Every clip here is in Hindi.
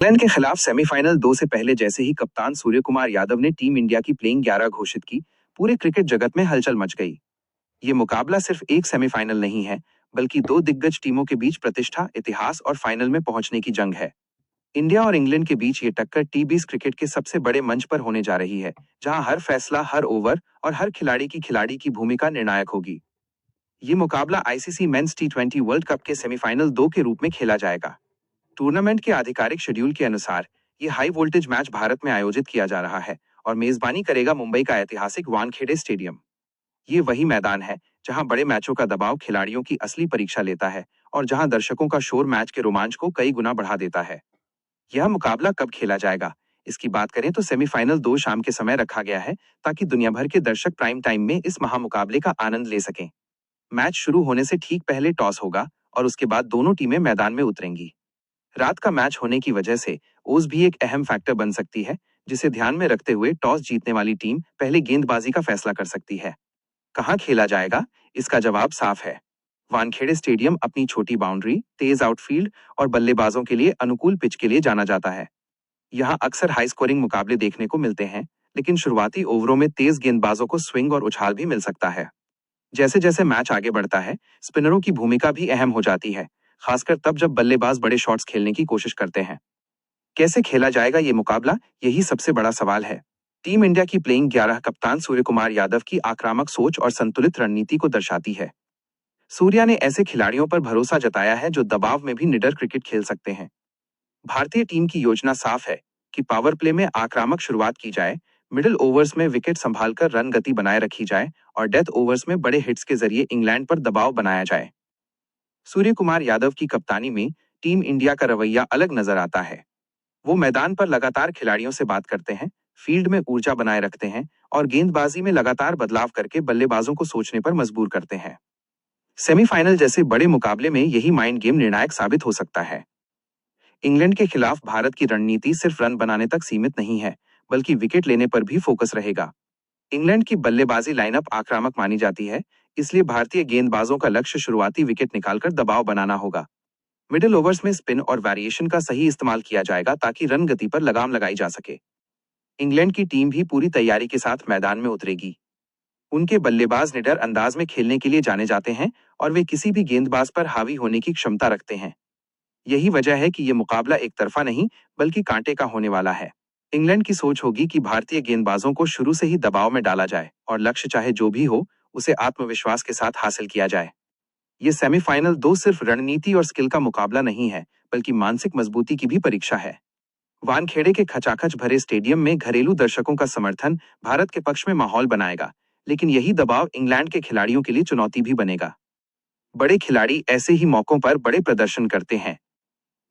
इंग्लैंड के खिलाफ सेमीफाइनल 2 से पहले जैसे ही कप्तान सूर्य कुमार यादव ने टीम इंडिया की प्लेइंग 11 घोषित की, पूरे क्रिकेट जगत में हलचल मच गई। ये मुकाबला सिर्फ एक सेमीफाइनल नहीं है, बल्कि दो दिग्गज टीमों के बीच प्रतिष्ठा, इतिहास और फाइनल में पहुंचने की जंग है। इंडिया और इंग्लैंड के बीच ये टक्कर टी20 क्रिकेट के सबसे बड़े मंच पर होने जा रही है, जहां हर फैसला, हर ओवर और हर खिलाड़ी की भूमिका निर्णायक होगी। ये मुकाबला आईसीसी मेंस टी20 वर्ल्ड कप के सेमीफाइनल 2 के रूप में खेला जाएगा। टूर्नामेंट के आधिकारिक शेड्यूल के अनुसार ये हाई वोल्टेज मैच भारत में आयोजित किया जा रहा है और मेजबानी करेगा मुंबई का ऐतिहासिक वानखेड़े स्टेडियम। ये वही मैदान है जहां बड़े मैचों का दबाव खिलाड़ियों की असली परीक्षा लेता है और जहां दर्शकों का शोर मैच के रोमांच को कई गुना बढ़ा देता है। यह मुकाबला कब खेला जाएगा, इसकी बात करें तो सेमीफाइनल 2 शाम के समय रखा गया है, ताकि दुनिया भर के दर्शक प्राइम टाइम में इस महामुकाबले का आनंद ले सकें। मैच शुरू होने से ठीक पहले टॉस होगा और उसके बाद दोनों टीमें मैदान में उतरेंगी। रात का मैच होने की वजह से ओज भी एक अहम फैक्टर बन सकती है, जिसे ध्यान में रखते हुए टॉस जीतने वाली टीम पहले गेंदबाजी का फैसला कर सकती है। कहां खेला जाएगा, इसका जवाब साफ है। वानखेड़े स्टेडियम अपनी छोटी बाउंड्री, तेज आउटफील्ड और बल्लेबाजों के लिए अनुकूल पिच के लिए जाना जाता है। यहाँ अक्सर हाई स्कोरिंग मुकाबले देखने को मिलते हैं, लेकिन शुरुआती ओवरों में तेज गेंदबाजों को स्विंग और उछाल भी मिल सकता है। जैसे जैसे मैच आगे बढ़ता है, स्पिनरों की भूमिका भी अहम हो जाती है, खासकर तब जब बल्लेबाज बड़े शॉट्स खेलने की कोशिश करते हैं। कैसे खेला जाएगा ये मुकाबला, यही सबसे बड़ा सवाल है। टीम इंडिया की प्लेइंग 11 कप्तान सूर्य कुमार यादव की आक्रामक सोच और संतुलित रणनीति को दर्शाती है। सूर्या ने ऐसे खिलाड़ियों पर भरोसा जताया है जो दबाव में भी निडर क्रिकेट खेल सकते हैं। भारतीय टीम की योजना साफ है कि पावर प्ले में आक्रामक शुरुआत की जाए, मिडिल ओवर्स में विकेट संभालकर रन गति बनाए रखी जाए और डेथ ओवर्स में बड़े हिट्स के जरिए इंग्लैंड पर दबाव बनाया जाए। सूर्य कुमार यादव की कप्तानी में टीम इंडिया का रवैया अलग नजर आता है। वो मैदान पर लगातार खिलाड़ियों से बात करते हैं, फील्ड में ऊर्जा बनाए रखते हैं और गेंदबाजी में लगातार बदलाव करके बल्लेबाजों को सोचने पर मजबूर करते हैं। सेमीफाइनल जैसे बड़े मुकाबले में यही माइंड गेम निर्णायक साबित हो सकता है। इंग्लैंड के खिलाफ भारत की रणनीति सिर्फ रन बनाने तक सीमित नहीं है, बल्कि विकेट लेने पर भी फोकस रहेगा। इंग्लैंड की बल्लेबाजी लाइनअप आक्रामक मानी जाती है, इसलिए भारतीय गेंदबाजों का लक्ष्य शुरुआती विकेट निकालकर दबाव बनाना होगा। मिडिल ओवर्स में स्पिन और वेरिएशन का सही इस्तेमाल किया जाएगा ताकि रन गति पर लगाम लगाई जा सके। इंग्लैंड की टीम भी पूरी तैयारी के साथ मैदान में उतरेगी। उनके बल्लेबाज निडर अंदाज में खेलने के लिए जाने जाते हैं और वे किसी भी गेंदबाज पर हावी होने की क्षमता रखते हैं। यही वजह है कि यह मुकाबला एक तरफा नहीं, बल्कि कांटे का होने वाला है। इंग्लैंड की सोच होगी कि भारतीय गेंदबाजों को शुरू से ही दबाव में डाला जाए और लक्ष्य चाहे जो भी हो, उसे आत्मविश्वास के साथ हासिल किया जाए। ये सेमीफाइनल 2 सिर्फ रणनीति और स्किल का मुकाबला नहीं है, बल्कि मानसिक मजबूती की भी परीक्षा है। वानखेड़े के खचाखच भरे स्टेडियम में घरेलू दर्शकों का समर्थन भारत के पक्ष में माहौल बनाएगा, लेकिन यही दबाव इंग्लैंड के खिलाड़ियों के लिए चुनौती भी बनेगा। बड़े खिलाड़ी ऐसे ही मौकों पर बड़े प्रदर्शन करते हैं।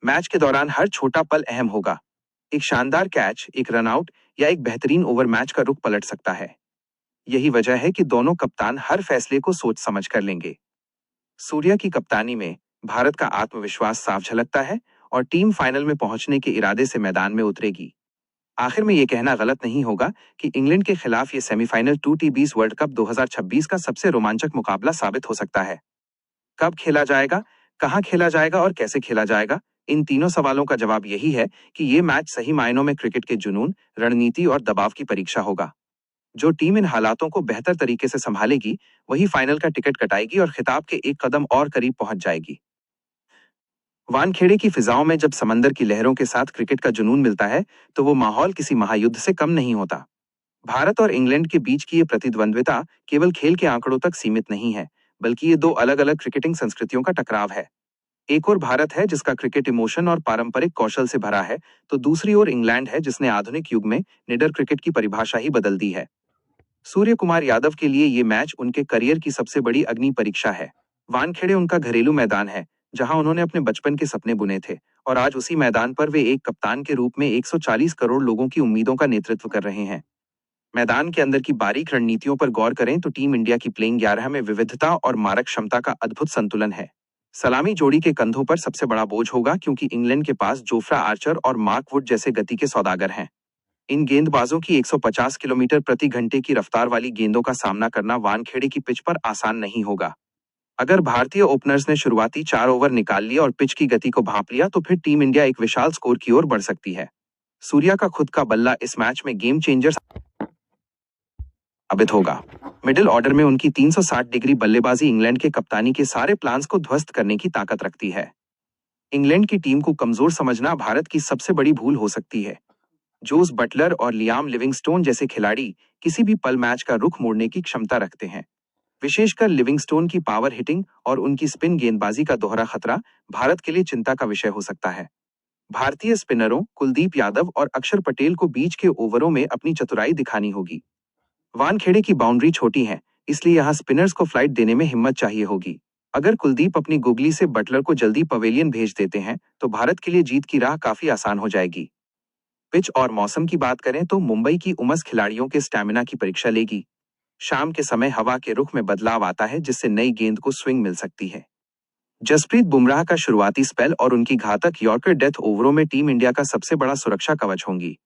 मैच के दौरान हर छोटा पल अहम होगा। एक शानदार कैच, एक रनआउट या एक बेहतरीन ओवर मैच का रुख पलट सकता है। यही वजह है कि दोनों कप्तान हर फैसले को सोच समझ कर लेंगे। सूर्या की कप्तानी में भारत का आत्मविश्वास साफ झलकता है और टीम फाइनल में पहुंचने के इरादे से मैदान में उतरेगी। आखिर में यह कहना गलत नहीं होगा कि इंग्लैंड के खिलाफ ये सेमीफाइनल टी20 वर्ल्ड कप 2026 का सबसे रोमांचक मुकाबला साबित हो सकता है। कब खेला जाएगा, कहां खेला जाएगा और कैसे खेला जाएगा, इन तीनों सवालों का जवाब यही है कि ये मैच सही मायनों में क्रिकेट के जुनून, रणनीति और दबाव की परीक्षा होगा। जो टीम इन हालातों को बेहतर तरीके से संभालेगी, वही फाइनल का टिकट कटाएगी और खिताब के एक कदम और करीब पहुंच जाएगी। वानखेड़े की फिजाओं में जब समंदर की लहरों के साथ क्रिकेट का जुनून मिलता है, तो वो माहौल किसी महायुद्ध से कम नहीं होता। भारत और इंग्लैंड के बीच की ये प्रतिद्वंद्विता केवल खेल के आंकड़ों तक सीमित नहीं है, बल्कि ये दो अलग अलग क्रिकेटिंग संस्कृतियों का टकराव है। एक ओर भारत है जिसका क्रिकेट इमोशन और पारंपरिक कौशल से भरा है, तो दूसरी ओर इंग्लैंड है जिसने आधुनिक युग में निडर क्रिकेट की परिभाषा ही बदल दी है। सूर्य कुमार यादव के लिए ये मैच उनके करियर की सबसे बड़ी अग्नि परीक्षा है। वानखेड़े उनका घरेलू मैदान है, जहां उन्होंने अपने बचपन के सपने बुने थे और आज उसी मैदान पर वे एक कप्तान के रूप में 140 करोड़ लोगों की उम्मीदों का नेतृत्व कर रहे हैं। मैदान के अंदर की बारीक रणनीतियों पर गौर करें तो टीम इंडिया की प्लेइंग 11 में विविधता और मारक क्षमता का अद्भुत संतुलन है। सलामी जोड़ी के कंधों पर सबसे बड़ा बोझ होगा, क्योंकि इंग्लैंड के पास जोफ्रा आर्चर और मार्क वुड जैसे गति के सौदागर हैं। इन गेंदबाजों की 150 किलोमीटर प्रति घंटे की रफ्तार वाली गेंदों का सामना करना वानखेड़े की पिच पर आसान नहीं होगा। अगर भारतीय ओपनर्स ने शुरुआती 4 ओवर निकाल लिया और पिच की गति को भांप लिया तो फिर टीम इंडिया एक विशाल स्कोर की ओर बढ़ सकती है। सूर्या का खुद का बल्ला इस मैच में गेम चेंजर साबित होगा। मिडिल ऑर्डर में उनकी 360 डिग्री बल्लेबाजी इंग्लैंड के कप्तानी के सारे प्लान्स को ध्वस्त करने की ताकत रखती है। इंग्लैंड की टीम को कमजोर समझना भारत की सबसे बड़ी भूल हो सकती है। जोस बटलर और लियाम लिविंगस्टोन जैसे खिलाड़ी किसी भी पल मैच का रुख मोड़ने की क्षमता रखते हैं। विशेषकर लिविंगस्टोन की पावर हिटिंग और उनकी स्पिन गेंदबाजी का दोहरा खतरा भारत के लिए चिंता का विषय हो सकता है। भारतीय स्पिनरों कुलदीप यादव और अक्षर पटेल को बीच के ओवरों में अपनी चतुराई दिखानी होगी। वानखेड़े की बाउंड्री छोटी है, इसलिए यहां स्पिनर्स को फ्लाइट देने में हिम्मत चाहिए होगी। अगर कुलदीप अपनी गुगली से बटलर को जल्दी पवेलियन भेज देते हैं तो भारत के लिए जीत की राह काफी आसान हो जाएगी। पिच और मौसम की बात करें तो मुंबई की उमस खिलाड़ियों के स्टैमिना की परीक्षा लेगी। शाम के समय हवा के रुख में बदलाव आता है जिससे नई गेंद को स्विंग मिल सकती है। जसप्रीत बुमराह का शुरुआती स्पेल और उनकी घातक यॉर्कर डेथ ओवरों में टीम इंडिया का सबसे बड़ा सुरक्षा कवच होंगी।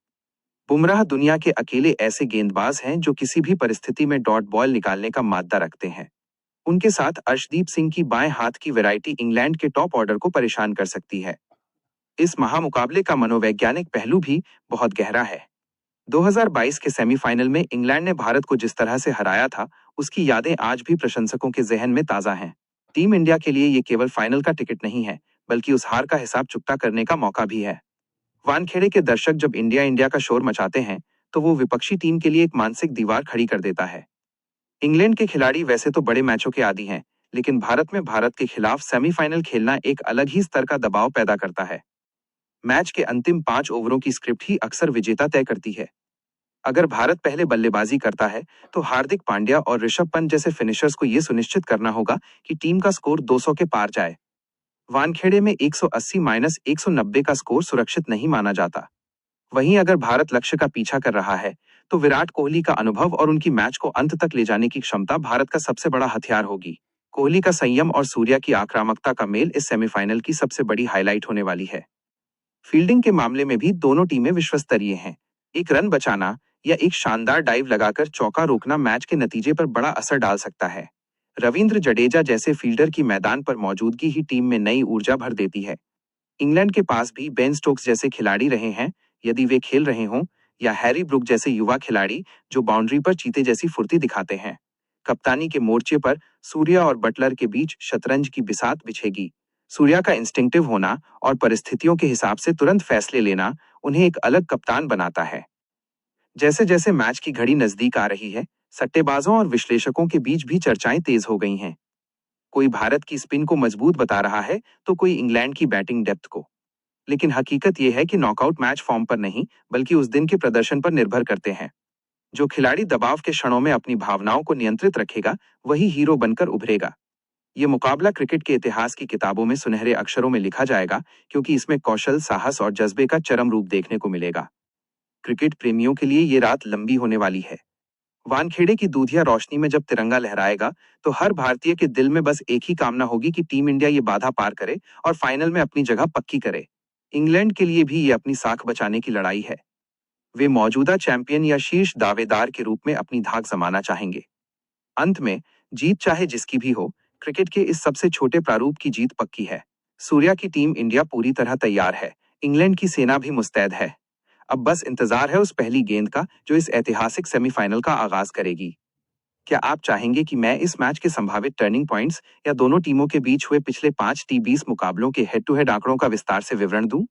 बुमराह दुनिया के अकेले ऐसे गेंदबाज हैं जो किसी भी परिस्थिति में डॉट बॉल निकालने का माद्दा रखते हैं। उनके साथ अर्शदीप सिंह की बाएं हाथ की वैरायटी इंग्लैंड के टॉप ऑर्डर को परेशान कर सकती है। इस महामुकाबले का मनोवैज्ञानिक पहलू भी बहुत गहरा है। 2022 के सेमीफाइनल में इंग्लैंड ने भारत को जिस तरह से हराया था, उसकी यादें आज भी प्रशंसकों के जहन में ताजा हैं। टीम इंडिया के लिए ये केवल फाइनल का टिकट नहीं है, बल्कि उस हार का हिसाब चुकता करने का मौका भी है। वानखेड़े के दर्शक जब इंडिया इंडिया का शोर मचाते हैं, तो वो विपक्षी टीम के लिए एक मानसिक दीवार खड़ी कर देता है। इंग्लैंड के खिलाड़ी वैसे तो बड़े मैचों के आदी हैं, लेकिन भारत में भारत के खिलाफ सेमीफाइनल खेलना एक अलग ही स्तर का दबाव पैदा करता है। मैच के अंतिम 5 ओवरों की स्क्रिप्ट ही अक्सर विजेता तय करती है। अगर भारत पहले बल्लेबाजी करता है तो हार्दिक पांड्या और ऋषभ पंत जैसे फिनिशर्स को यह सुनिश्चित करना होगा कि टीम का स्कोर 200 के पार जाए। वानखेड़े में 180-190 का स्कोर सुरक्षित नहीं माना जाता। वहीं अगर भारत लक्ष्य का पीछा कर रहा है तो विराट कोहली का अनुभव और उनकी मैच को अंत तक ले जाने की क्षमता भारत का सबसे बड़ा हथियार होगी। कोहली का संयम और सूर्या की आक्रामकता का मेल इस सेमीफाइनल की सबसे बड़ी हाईलाइट होने वाली है। फील्डिंग के मामले में भी दोनों टीमें विश्वस्तरीय हैं। एक रन बचाना या एक शानदार डाइव लगाकर चौका रोकना मैच के नतीजे पर बड़ा असर डाल सकता है। रविंद्र जडेजा जैसे फील्डर की मैदान पर मौजूदगी ही टीम में नई ऊर्जा भर देती है। इंग्लैंड के पास भी बेन स्टोक्स जैसे खिलाड़ी रहे हैं, यदि वे खेल रहे हों, या हैरी ब्रुक जैसे युवा खिलाड़ी जो बाउंड्री पर चीते जैसी फुर्ती दिखाते हैं। कप्तानी के मोर्चे पर सूर्या और बटलर के बीच शतरंज की बिसात बिछेगी। सूर्या का इंस्टिंक्टिव होना और परिस्थितियों के हिसाब से तुरंत फैसले लेना उन्हें एक अलग कप्तान बनाता है। जैसे जैसे मैच की घड़ी नजदीक आ रही है, सट्टेबाजों और विश्लेषकों के बीच भी चर्चाएं तेज हो गई हैं। कोई भारत की स्पिन को मजबूत बता रहा है तो कोई इंग्लैंड की बैटिंग डेप्थ को। लेकिन हकीकत यह है कि नॉकआउट मैच फॉर्म पर नहीं, बल्कि उस दिन के प्रदर्शन पर निर्भर करते हैं। जो खिलाड़ी दबाव के क्षणों में अपनी भावनाओं को नियंत्रित रखेगा, वही हीरो बनकर उभरेगा। ये मुकाबला क्रिकेट के इतिहास की किताबों में सुनहरे अक्षरों में लिखा जाएगा, क्योंकि इसमें कौशल, साहस और जज्बे का चरम रूप देखने को मिलेगा। क्रिकेट प्रेमियों के लिए ये रात लंबी होने वाली है। वानखेड़े की दूधिया रोशनी में जब तिरंगा लहराएगा तो हर भारतीय के दिल में बस एक ही कामना होगी कि टीम इंडिया ये बाधा पार करे और फाइनल में अपनी जगह पक्की करे। इंग्लैंड के लिए भी ये अपनी साख बचाने की लड़ाई है। वे मौजूदा चैंपियन या शीर्ष दावेदार के रूप में अपनी धाक जमाना चाहेंगे। अंत में जीत चाहे जिसकी भी हो, क्रिकेट के इस सबसे छोटे प्रारूप की जीत पक्की है। सूर्या की टीम इंडिया पूरी तरह तैयार है, इंग्लैंड की सेना भी मुस्तैद है। अब बस इंतजार है उस पहली गेंद का जो इस ऐतिहासिक सेमीफाइनल का आगाज करेगी। क्या आप चाहेंगे कि मैं इस मैच के संभावित टर्निंग पॉइंट्स या दोनों टीमों के बीच हुए पिछले 5 T20 मुकाबलों के हेड टू हेड आंकड़ों का विस्तार से विवरण दूं?